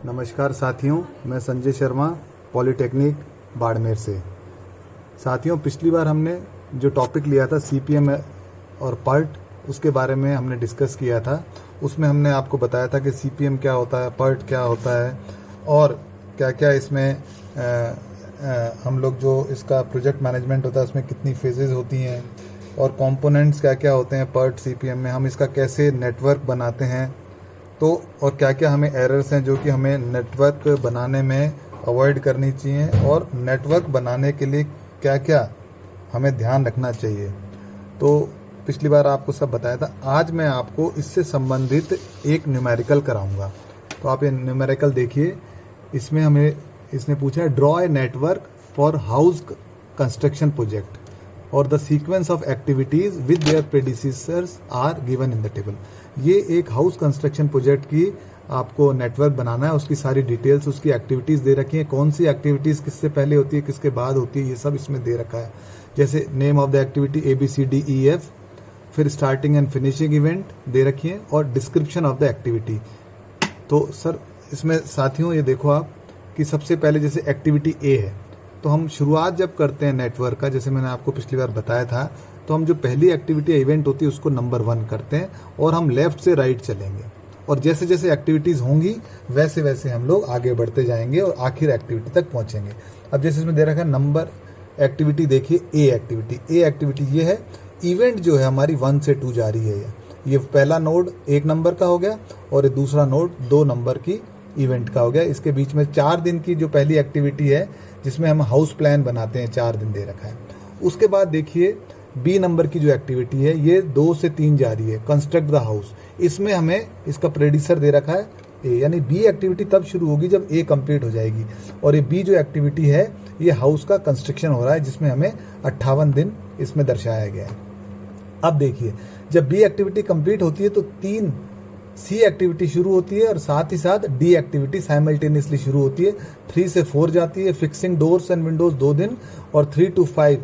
नमस्कार साथियों, मैं संजय शर्मा पॉलिटेक्निक बाड़मेर से। साथियों, पिछली बार हमने जो टॉपिक लिया था सीपीएम और पर्ट, उसके बारे में हमने डिस्कस किया था। उसमें हमने आपको बताया था कि सीपीएम क्या होता है, पर्ट क्या होता है और क्या क्या इसमें हम लोग जो इसका प्रोजेक्ट मैनेजमेंट होता है उसमें कितनी फेजेस होती हैं और कंपोनेंट्स क्या क्या होते हैं पर्ट सीपीएम में, हम इसका कैसे नेटवर्क बनाते हैं तो, और क्या क्या हमें एरर्स हैं जो कि हमें नेटवर्क बनाने में अवॉइड करनी चाहिए और नेटवर्क बनाने के लिए क्या क्या हमें ध्यान रखना चाहिए। तो पिछली बार आपको सब बताया था। आज मैं आपको इससे संबंधित एक न्यूमेरिकल कराऊंगा। तो आप ये न्यूमेरिकल देखिए। इसमें हमें इसने पूछा है draw a network for house construction project और the sequence of activities with their predecessors are given in the table. ये एक हाउस कंस्ट्रक्शन प्रोजेक्ट की आपको नेटवर्क बनाना है, उसकी सारी डिटेल्स, उसकी एक्टिविटीज दे रखी है, कौन सी एक्टिविटीज किससे पहले होती है किसके बाद होती है, ये सब इसमें दे रखा है। जैसे name of the activity ABCDEF, फिर स्टार्टिंग एंड फिनिशिंग इवेंट दे रखी है और डिस्क्रिप्शन ऑफ द एक्टिविटी। तो सर इसमें साथियों ये देखो आप कि सबसे पहले जैसे एक्टिविटी A है, तो हम शुरुआत जब करते हैं नेटवर्क का, जैसे मैंने आपको पिछली बार बताया था, तो हम जो पहली एक्टिविटी इवेंट होती है उसको नंबर 1 करते हैं और हम लेफ्ट से राइट चलेंगे और जैसे जैसे एक्टिविटीज़ होंगी वैसे वैसे हम लोग आगे बढ़ते जाएंगे और आखिर एक्टिविटी तक पहुंचेंगे। अब जैसे इसमें दे रखा है नंबर एक्टिविटी, देखिए ए एक्टिविटी ये है, इवेंट जो है हमारी 1 से 2 जा रही है। ये पहला नोड 1 नंबर का हो गया और ये दूसरा नोड 2 नंबर की इवेंट का हो गया। इसके बीच में 4 दिन की जो पहली एक्टिविटी है जिसमें हम हाउस प्लान बनाते हैं, 4 दिन दे रखा है। उसके बाद देखिए बी नंबर की जो एक्टिविटी है ये 2 से 3 जा रही है, कंस्ट्रक्ट द हाउस। इसमें हमें इसका प्रेडिसर दे रखा है ए, यानी बी एक्टिविटी तब शुरू होगी जब ए कंप्लीट हो जाएगी। और ये बी जो एक्टिविटी है ये हाउस का कंस्ट्रक्शन हो रहा है जिसमें हमें 58 दिन इसमें दर्शाया गया है। अब देखिए जब बी एक्टिविटी कंप्लीट होती है तो 3 सी एक्टिविटी शुरू होती है और साथ ही साथ डी एक्टिविटी साइमल्टेनियसली शुरू होती है। 3 से 4 जाती है, फिक्सिंग डोर्स एंड विंडोज 2 दिन, और 3 to 5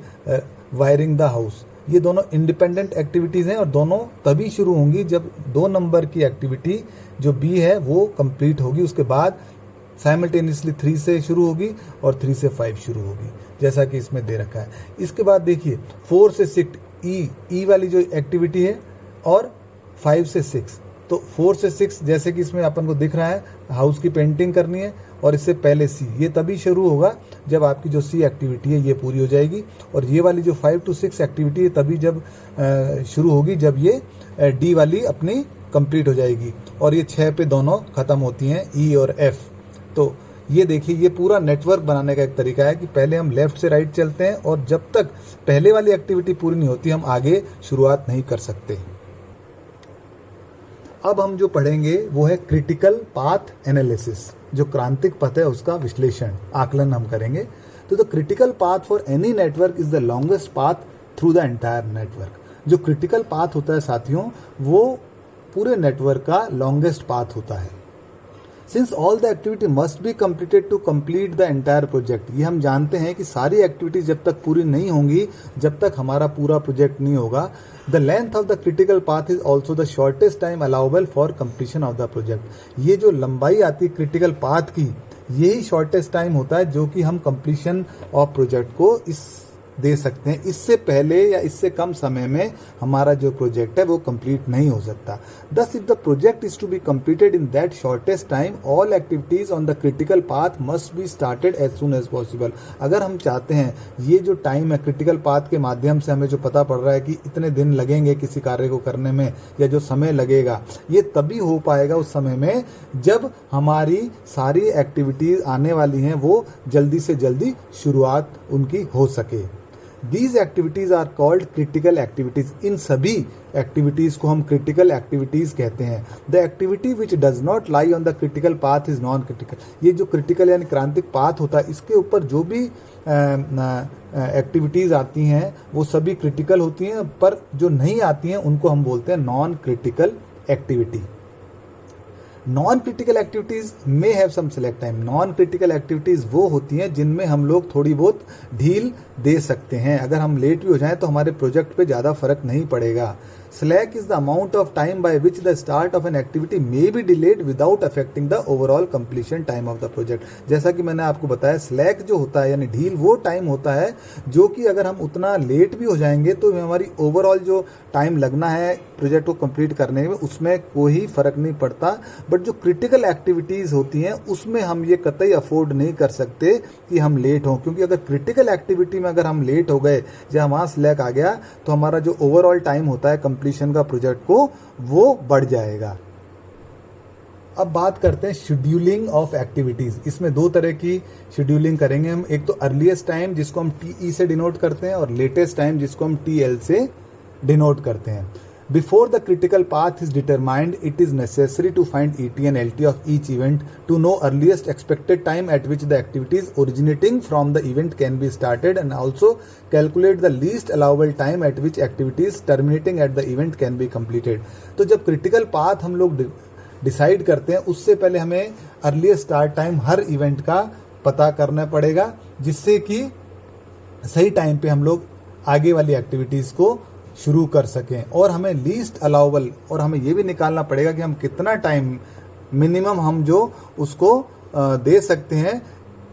वायरिंग द हाउस। ये दोनों इंडिपेंडेंट एक्टिविटीज हैं और दोनों तभी शुरू होंगी जब 2 नंबर की एक्टिविटी जो बी है वो कंप्लीट होगी। उसके बाद साइमल्टेनियसली 3 से शुरू होगी और 3 से 5 शुरू होगी, जैसा कि इसमें दे रखा है। इसके बाद देखिए 4 से 6 ई वाली जो एक्टिविटी है और 5 से 6। तो 4 से 6 जैसे कि इसमें अपन को दिख रहा है हाउस की पेंटिंग करनी है और इससे पहले सी, ये तभी शुरू होगा जब आपकी जो सी एक्टिविटी है ये पूरी हो जाएगी। और ये वाली जो 5 to 6 एक्टिविटी है तभी जब शुरू होगी जब ये डी वाली अपनी कंप्लीट हो जाएगी। और ये 6 पे दोनों खत्म होती हैं, ई और एफ। तो ये देखिए ये पूरा नेटवर्क बनाने का एक तरीका है कि पहले हम लेफ्ट से राइट चलते हैं और जब तक पहले वाली एक्टिविटी पूरी नहीं होती हम आगे शुरुआत नहीं कर सकते। अब हम जो पढ़ेंगे वो है क्रिटिकल पाथ एनालिसिस, जो क्रांतिक पथ है उसका विश्लेषण, आकलन हम करेंगे। तो the critical path for any network is the longest path through the entire network. जो क्रिटिकल पाथ होता है साथियों वो पूरे नेटवर्क का लॉन्गेस्ट पाथ होता है। Since all the activity must be completed to complete the entire project, ये हम जानते हैं कि सारी एक्टिविटीज जब तक पूरी नहीं होंगी जब तक हमारा पूरा प्रोजेक्ट नहीं होगा। The length of the critical path is also the shortest time allowable for completion of the project. ये जो लंबाई आती है क्रिटिकल पाथ की, यही शॉर्टेस्ट टाइम होता है जो कि हम कंप्लीशन ऑफ प्रोजेक्ट को इस दे सकते हैं। इससे पहले या इससे कम समय में हमारा जो प्रोजेक्ट है वो कंप्लीट नहीं हो सकता। Thus, if the project is to be completed in that shortest time, all activities on the critical path must be started as soon as possible। अगर हम चाहते हैं ये जो टाइम है क्रिटिकल पाथ के माध्यम से हमें जो पता पड़ रहा है कि इतने दिन लगेंगे किसी कार्य को करने में या जो समय लगेगा, ये तभी हो पाएगा उस समय में जब हमारी सारी एक्टिविटीज आने वाली हैं वो जल्दी से जल्दी शुरुआत उनकी हो सके। These activities are called critical activities। इन सभी एक्टिविटीज को हम क्रिटिकल एक्टिविटीज कहते हैं। The activity which does not lie on the critical path is non-critical। ये जो क्रिटिकल यानी क्रांतिक पाथ होता है इसके ऊपर जो भी एक्टिविटीज आती हैं वो सभी क्रिटिकल होती हैं, पर जो नहीं आती हैं उनको हम बोलते हैं non critical activity. Non critical activities में have some select time. Non critical activities वो होती हैं जिनमें हम लोग थोड़ी बहुत ढील दे सकते हैं। अगर हम लेट भी हो जाएं तो हमारे प्रोजेक्ट पे ज़्यादा फर्क नहीं पड़ेगा। Slack is the amount of time by which the start of an activity may be delayed without affecting the overall completion time of the project. जैसा कि मैंने आपको बताया, स्लैक जो होता है यानी ढील वो टाइम होता है जो कि अगर हम उतना लेट भी हो जाएंगे तो हमारी ओवरऑल जो टाइम लगना है प्रोजेक्ट को कंप्लीट करने में उसमें कोई फर्क नहीं पड़ता। बट जो क्रिटिकल एक्टिविटीज़ होती हैं उसमें हम ये कतई अफोर्ड नहीं कर सकते कि हम लेट हों, क्योंकि अगर क्रिटिकल एक्टिविटी में अगर हम लेट हो गए या वहाँ स्लैक आ गया तो हमारा जो ओवरऑल टाइम होता है कंप्लीशन का प्रोजेक्ट को वो बढ़ जाएगा। अब बात करते हैं शेड्यूलिंग ऑफ एक्टिविटीज़। इसमें दो तरह की शेड्यूलिंग करेंगे हम, एक तो अर्लीस्ट टाइम जिसको हम TE से डिनोट करते हैं और लेटेस्ट टाइम जिसको हम TL से डिनोट करते हैं। Before the critical path is determined, it is necessary to find ET and LT of each event to know earliest expected time at which the activities originating from the event can be started and also calculate the least allowable time at which activities terminating at the event can be completed। तो जब critical path हम लोग decide करते हैं उससे पहले हमें earliest start time हर event का पता करना पड़ेगा, जिससे कि सही टाइम पे हम लोग आगे वाली एक्टिविटीज़ को शुरू कर सकें। और हमें लीस्ट अलाउबल, और हमें ये भी निकालना पड़ेगा कि हम कितना टाइम मिनिमम हम जो उसको दे सकते हैं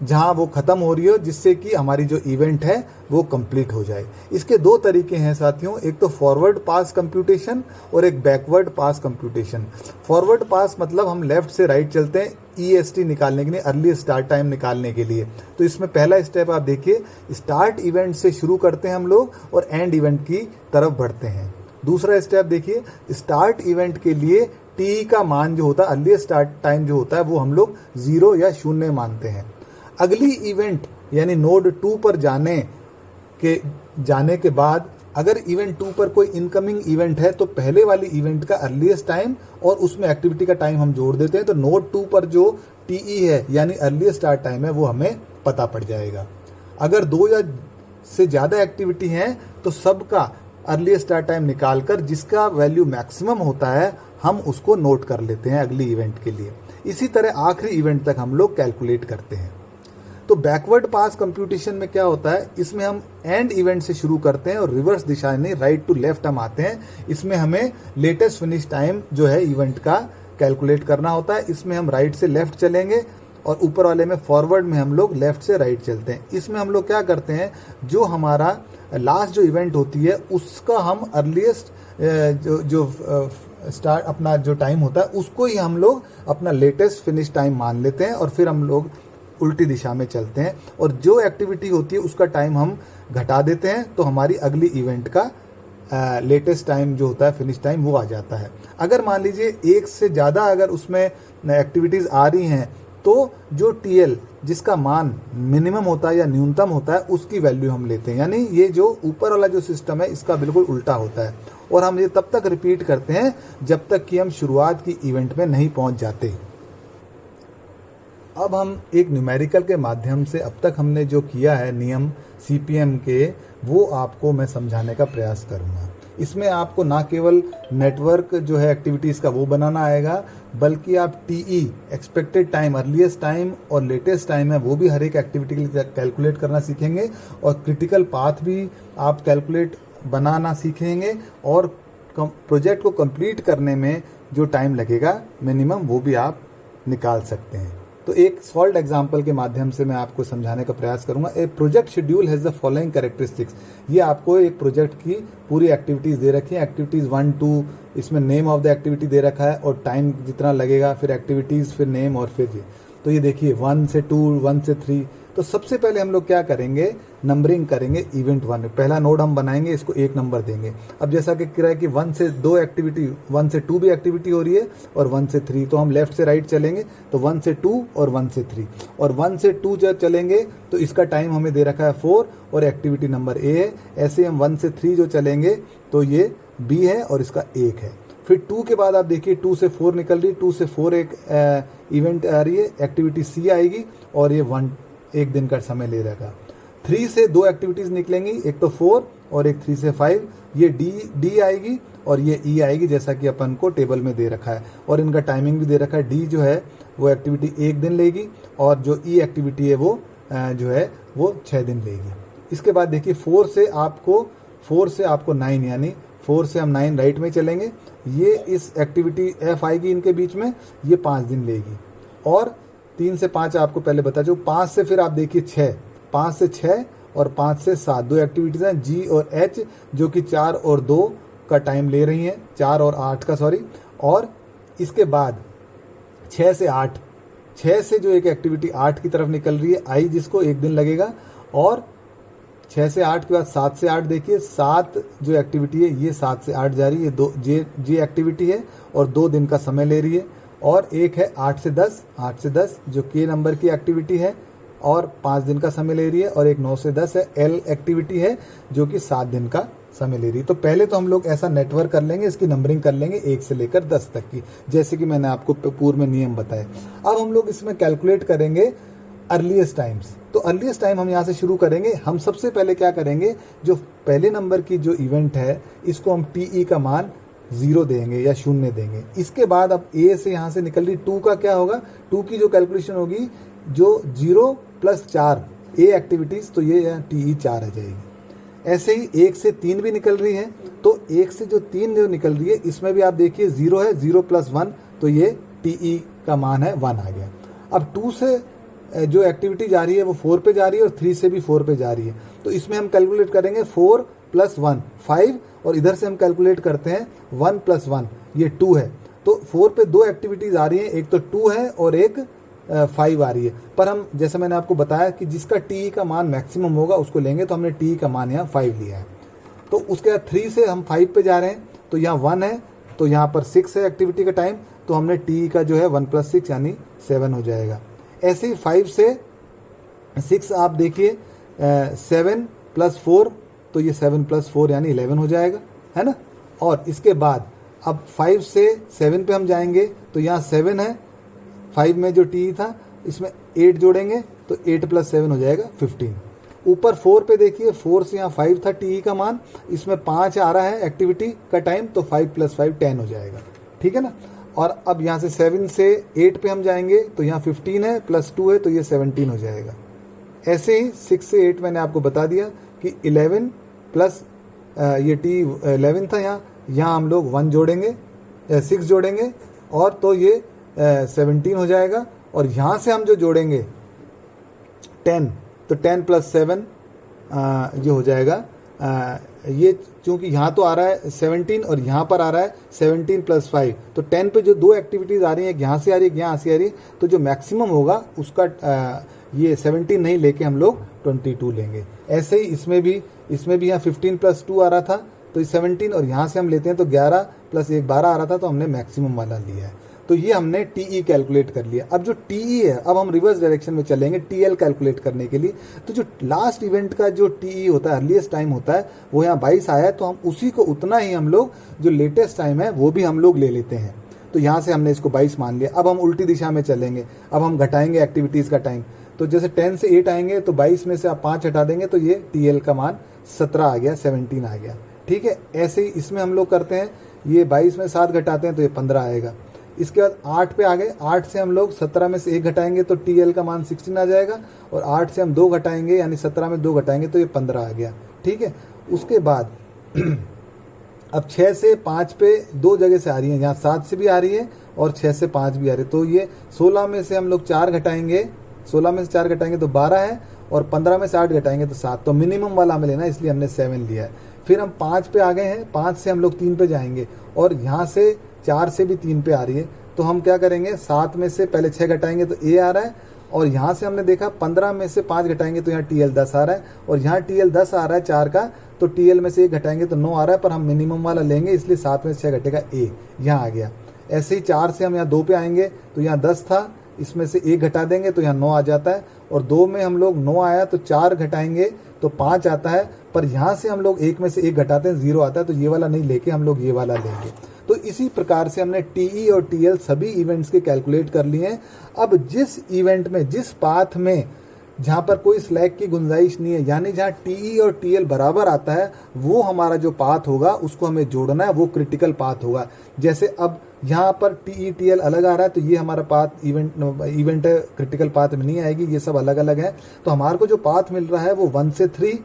जहां वो ख़त्म हो रही हो, जिससे कि हमारी जो इवेंट है वो कंप्लीट हो जाए। इसके दो तरीके हैं साथियों, एक तो फॉरवर्ड पास कंप्यूटेशन और एक बैकवर्ड पास कंप्यूटेशन। फॉरवर्ड पास मतलब हम लेफ्ट से राइट चलते हैं EST निकालने के लिए, अर्ली स्टार्ट टाइम निकालने के लिए। तो इसमें पहला स्टेप आप देखिए, स्टार्ट इवेंट से शुरू करते हैं हम लोग और एंड इवेंट की तरफ बढ़ते हैं। दूसरा स्टेप देखिए, स्टार्ट इवेंट के लिए TE का मान जो होता है, अर्ली स्टार्ट टाइम जो होता है वो हम लोग 0 या 0 मानते हैं। अगली इवेंट यानी नोड 2 पर जाने के बाद अगर इवेंट 2 पर कोई इनकमिंग इवेंट है तो पहले वाली इवेंट का अर्लीस्ट टाइम और उसमें एक्टिविटी का टाइम हम जोड़ देते हैं, तो नोड 2 पर जो TE है यानी अर्लीस्ट स्टार्ट टाइम है वो हमें पता पड़ जाएगा। अगर 2 या से ज़्यादा एक्टिविटी हैं तो सबका अर्लीस्ट स्टार्ट टाइम निकालकर जिसका वैल्यू मैक्सिमम होता है हम उसको नोट कर लेते हैं अगली इवेंट के लिए। इसी तरह आखिरी इवेंट तक हम लोग कैलकुलेट करते हैं। तो बैकवर्ड पास कंप्यूटेशन में क्या होता है, इसमें हम एंड इवेंट से शुरू करते हैं और रिवर्स दिशा में राइट टू लेफ्ट हम आते हैं। इसमें हमें लेटेस्ट फिनिश टाइम जो है इवेंट का कैलकुलेट करना होता है। इसमें हम राइट से लेफ्ट चलेंगे और ऊपर वाले में फॉरवर्ड में हम लोग लेफ्ट से राइट चलते हैं। इसमें हम लोग क्या करते हैं, जो हमारा लास्ट जो इवेंट होती है उसका हम अर्लीस्ट जो स्टार्ट अपना जो टाइम होता है उसको ही हम लोग अपना लेटेस्ट फिनिश टाइम मान लेते हैं और फिर हम लोग उल्टी दिशा में चलते हैं और जो एक्टिविटी होती है उसका टाइम हम घटा देते हैं, तो हमारी अगली इवेंट का लेटेस्ट टाइम जो होता है फिनिश टाइम वो आ जाता है। अगर मान लीजिए एक से ज़्यादा अगर उसमें एक्टिविटीज़ आ रही हैं तो जो TL जिसका मान मिनिमम होता है या न्यूनतम होता है उसकी वैल्यू हम लेते हैं। यानी ये जो ऊपर वाला जो सिस्टम है इसका बिल्कुल उल्टा होता है और हम ये तब तक रिपीट करते हैं जब तक कि हम शुरुआत की इवेंट में नहीं पहुंच जाते। अब हम एक न्यूमेरिकल के माध्यम से अब तक हमने जो किया है नियम CPM के, वो आपको मैं समझाने का प्रयास करूँगा। इसमें आपको ना केवल नेटवर्क जो है एक्टिविटीज़ का वो बनाना आएगा, बल्कि आप TE expected time, earliest time और लेटेस्ट टाइम है वो भी हर एक एक्टिविटी के लिए कैलकुलेट करना सीखेंगे और क्रिटिकल पाथ भी आप कैलकुलेट बनाना सीखेंगे और प्रोजेक्ट को कंप्लीट करने में जो टाइम लगेगा मिनिमम वो भी आप निकाल सकते हैं। तो एक सॉल्व एग्जाम्पल के माध्यम से मैं आपको समझाने का प्रयास करूंगा। A project schedule has the following characteristics. ये आपको एक प्रोजेक्ट की पूरी एक्टिविटीज़ दे रखी है, एक्टिविटीज़ 1 2, इसमें नेम ऑफ द एक्टिविटी दे रखा है और टाइम जितना लगेगा, फिर एक्टिविटीज़, फिर नेम और फिर ये। तो ये देखिए 1 से 2, 1 से 3। तो सबसे पहले हम लोग क्या करेंगे, नंबरिंग करेंगे इवेंट 1। पहला नोड हम बनाएंगे, इसको 1 नंबर देंगे। अब जैसा कि कह रहा है कि 1 से 2 एक्टिविटी, 1 से 2 भी एक्टिविटी हो रही है और 1 से 3, तो हम लेफ्ट से राइट चलेंगे तो 1 से 2 और 1 से 3। और 1 से 2 जब चलेंगे तो इसका टाइम हमें दे रखा है 4 और एक्टिविटी नंबर A है। ऐसे हम 1 से 3 जो चलेंगे तो ये B है और इसका 1 है। फिर 2 के बाद आप देखिए 2 से 4 निकल रही, 2 से 4 एक इवेंट आ रही है, एक्टिविटी C आएगी और ये 1 दिन का समय ले रहेगा। 3 से 2 एक्टिविटीज़ निकलेंगी, एक तो 4 और एक 3 से 5। ये D आएगी और ये E आएगी जैसा कि अपन को टेबल में दे रखा है और इनका टाइमिंग भी दे रखा है। D जो है वो एक्टिविटी 1 दिन लेगी और जो E एक्टिविटी है वो जो है वो 6 दिन लेगी। इसके बाद देखिए 4 से आपको 9 यानी 4 से हम 9 राइट में चलेंगे, ये इस एक्टिविटी F आएगी इनके बीच में, ये 5 दिन लेगी। और 3 से 5 आपको पहले बता जो 5 से फिर आप देखिए 6, 5 से 6 और 5 से 7 दो एक्टिविटीज़ हैं G और H, जो कि 4 और 2 का टाइम ले रही हैं, 4 और 8 का सॉरी। और इसके बाद 6 से 8, 6 से जो एक एक्टिविटी 8 की तरफ निकल रही है I, जिसको 1 दिन लगेगा। और 6 से 8 के बाद 7 से 8 देखिए, 7 जो एक्टिविटी है ये 7 से 8 जा रही है, दो जे एक्टिविटी है और 2 दिन का समय ले रही है। और एक है 8 से 10, 8 से 10 जो K नंबर की एक्टिविटी है और 5 दिन का समय ले रही है। और एक 9 से 10 है L एक्टिविटी है जो कि 7 दिन का समय ले रही है। तो पहले तो हम लोग ऐसा नेटवर्क कर लेंगे, इसकी नंबरिंग कर लेंगे 1 से लेकर 10 तक की, जैसे कि मैंने आपको पूर्व में नियम बताए। अब हम लोग इसमें कैलकुलेट करेंगे अर्लीस्ट टाइम्स। तो अर्लीस्ट टाइम हम यहाँ से शुरू करेंगे। हम सबसे पहले क्या करेंगे, जो पहले नंबर की जो इवेंट है इसको हम TE का मान 0 देंगे या 0 देंगे। इसके बाद अब A से यहाँ से निकल रही 2 का क्या होगा, 2 की जो कैलकुलेशन होगी, जो 0 + 4 A एक्टिविटीज, तो ये TE 4 आ जाएगी। ऐसे ही 1 से 3 भी निकल रही है, तो 1 से जो 3 जो निकल रही है इसमें भी आप देखिए 0 है, 0 + 1 तो ये TE का मान है 1 आ गया। अब 2 से जो एक्टिविटी जा रही है वो 4 पे जा रही है और 3 से भी 4 पे जा रही है, तो इसमें हम कैलकुलेट करेंगे 4 + 1 5, और इधर से हम कैलकुलेट करते हैं 1 + 1 ये 2 है। तो 4 पे 2 एक्टिविटीज आ रही हैं, एक तो 2 है और एक 5 आ रही है। पर हम जैसे मैंने आपको बताया कि जिसका TE का मान मैक्सिमम होगा उसको लेंगे, तो हमने TE का मान यहाँ 5 लिया है। तो उसके बाद 3 से हम 5 पे जा रहे हैं, तो यहाँ 1 है, तो यहाँ पर 6 है एक्टिविटी का टाइम, तो हमने TE का जो है 1 + 6 यानी 7 हो जाएगा। ऐसे ही 5 से 6 आप देखिए 7 + 4, तो ये 7 + 4 यानी 11 हो जाएगा, है ना। और इसके बाद अब 5 से 7 पे हम जाएंगे, तो यहाँ 7 है, 5 में जो TE था इसमें 8 जोड़ेंगे तो 8 + 7 हो जाएगा 15। ऊपर 4 पे देखिए, 4 से यहाँ 5 था TE का मान, इसमें 5 आ रहा है एक्टिविटी का टाइम, तो 5 + 5 10 हो जाएगा, ठीक है ना। और अब यहाँ से 7 से 8 पे हम जाएंगे, तो यहाँ 15 है + 2 है, तो ये 17 हो जाएगा। ऐसे ही 6 से 8 मैंने आपको बता दिया कि 11 प्लस ये TE 11 था, यहाँ हम लोग 1 जोड़ेंगे, 6 जोड़ेंगे, और तो ये 17 हो जाएगा। और यहाँ से हम जो जोड़ेंगे 10, तो 10 + 7 ये हो जाएगा, ये चूंकि यहाँ तो आ रहा है 17 और यहाँ पर आ रहा है 17 + 5, तो 10 पे जो 2 एक्टिविटीज़ आ रही हैं, यहाँ से आ रही है, यहाँ से आ रही है, तो जो मैक्सिमम होगा उसका ये 17 नहीं लेके हम लोग 22 लेंगे। ऐसे ही इसमें भी यहाँ 15 + 2 आ रहा था, तो 17, और यहाँ से हम लेते हैं तो 11 + 1 12 आ रहा था, तो हमने मैक्सिमम वाला लिया है। तो ये हमने TE कैलकुलेट कर लिया। अब जो TE है, अब हम रिवर्स डायरेक्शन में चलेंगे TL कैलकुलेट करने के लिए। तो जो लास्ट इवेंट का जो TE होता है, अर्लीस्ट टाइम होता है, वो यहाँ 22 आया है, तो हम उसी को उतना ही हम लोग जो लेटेस्ट टाइम है वो भी हम लोग ले लेते हैं। तो यहाँ से हमने इसको 22 मान लिया। अब हम उल्टी दिशा में चलेंगे, अब हम घटाएंगे एक्टिविटीज़ का टाइम। तो जैसे 10 से 8 आएंगे, तो 22 में से आप 5 हटा देंगे, तो ये TL का मान 17 आ गया, 17 आ गया, ठीक है। ऐसे ही इसमें हम लोग करते हैं, ये 22 में 7 घटाते हैं तो ये 15 आएगा। इसके बाद 8 पे आ गए, 8 से हम लोग 17 में से 1 घटाएंगे तो TL का मान 16 आ जाएगा, और 8 से हम 2 घटाएंगे यानी 17 में 2 घटाएंगे तो ये 15 आ गया, ठीक है। उसके बाद अब 6 से 5 पे 2 जगह से आ रही है, यहाँ 7 से भी आ रही है और 6 से 5 भी आ रही है, तो ये 16 में से हम लोग 4 घटाएंगे, 16 में से 4 घटाएंगे तो 12 है, और 15 में से 8 घटाएंगे तो 7, तो मिनिमम वाला हमें लेना है, इसलिए हमने 7 लिया है। फिर हम 5 पे आ गए हैं, 5 से हम लोग 3 पे जाएंगे, और यहाँ से 4 से भी 3 पे आ रही है, तो हम क्या करेंगे, 7 में से पहले 6 घटाएंगे तो A आ रहा है, और यहाँ से हमने देखा 15 में से 5 घटाएंगे तो यहाँ TL 10 आ रहा है, और यहाँ TL 10 आ रहा है 4 का, तो TL में से 1 घटाएंगे तो 9 आ रहा है, पर हम मिनिमम वाला लेंगे इसलिए 7 में से 6 घटेगा A, यहाँ आ गया। ऐसे ही 4 से हम यहाँ 2 पे आएंगे, तो यहाँ 10 था, इसमें से 1 घटा देंगे तो यहाँ 9 आ जाता है, और 2 में हम लोग 9 आया तो 4 घटाएंगे तो 5 आता है, पर यहाँ से हम लोग 1 में से 1 घटाते हैं 0 आता है, तो ये वाला नहीं लेके हम लोग ये वाला लेंगे। तो इसी प्रकार से हमने TE और TL सभी इवेंट्स के कैलकुलेट कर लिए हैं। अब जिस इवेंट में, जिस पाथ में जहाँ पर कोई स्लैक की गुंजाइश नहीं है, यानी जहाँ TE और TL बराबर आता है, वो हमारा जो पाथ होगा उसको हमें जोड़ना है, वो क्रिटिकल पाथ होगा। जैसे अब यहाँ पर TE TL अलग आ रहा है, तो ये हमारा पाथ इवेंट है, क्रिटिकल पाथ में नहीं आएगी, ये सब अलग अलग है। तो हमारे को जो पाथ मिल रहा है वो 1 से 3,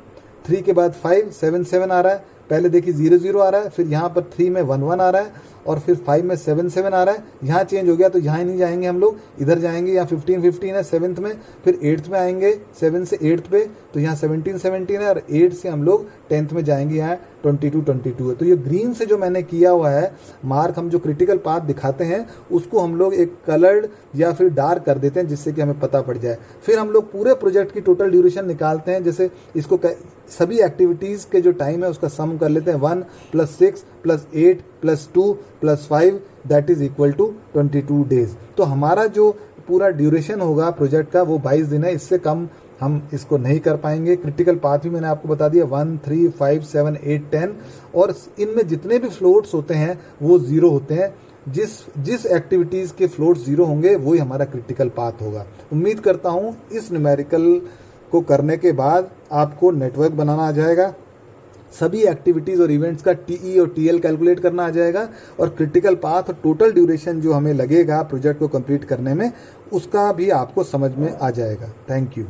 3 के बाद 5, 7 7 आ रहा है, पहले देखिए 0 आ रहा है, फिर यहाँ पर 3 में 1 1 आ रहा है, और फिर 5 में 7 7 आ रहा है। यहाँ चेंज हो गया तो यहाँ ही नहीं जाएंगे हम लोग, इधर जाएंगे। यहाँ 15 15 है 7th में, फिर 8th में आएंगे 7 से 8th पे, तो यहाँ 17 17 है, और 8 से हम लोग 10th में जाएंगे, यहाँ 22 22 है। तो ये ग्रीन से जो मैंने किया हुआ है मार्क, हम जो क्रिटिकल पाथ दिखाते हैं उसको हम लोग एक कलर्ड या फिर डार्क कर देते हैं, जिससे कि हमें पता पड़ जाए। फिर हम लोग पूरे प्रोजेक्ट की टोटल ड्यूरेशन निकालते हैं, जैसे इसको सभी एक्टिविटीज़ के जो टाइम है उसका सम कर लेते हैं, 1 + 6 + 8 + 2 + 5 that is equal to 22 days. तो हमारा जो पूरा ड्यूरेशन होगा प्रोजेक्ट का वो 22 दिन है, इससे कम हम इसको नहीं कर पाएंगे। क्रिटिकल पाथ भी मैंने आपको बता दिया, 1 3 5 7 8 10, और इनमें जितने भी फ्लोट्स होते हैं वो 0 होते हैं। जिस एक्टिविटीज़ के फ्लोट 0 होंगे वही हमारा क्रिटिकल पाथ होगा। उम्मीद करता हूँ इस न्यूमेरिकल को करने के बाद आपको नेटवर्क बनाना आ जाएगा, सभी एक्टिविटीज़ और इवेंट्स का टीई और टीएल कैलकुलेट करना आ जाएगा, और क्रिटिकल पाथ और टोटल ड्यूरेशन जो हमें लगेगा प्रोजेक्ट को कंप्लीट करने में उसका भी आपको समझ में आ जाएगा। Thank you.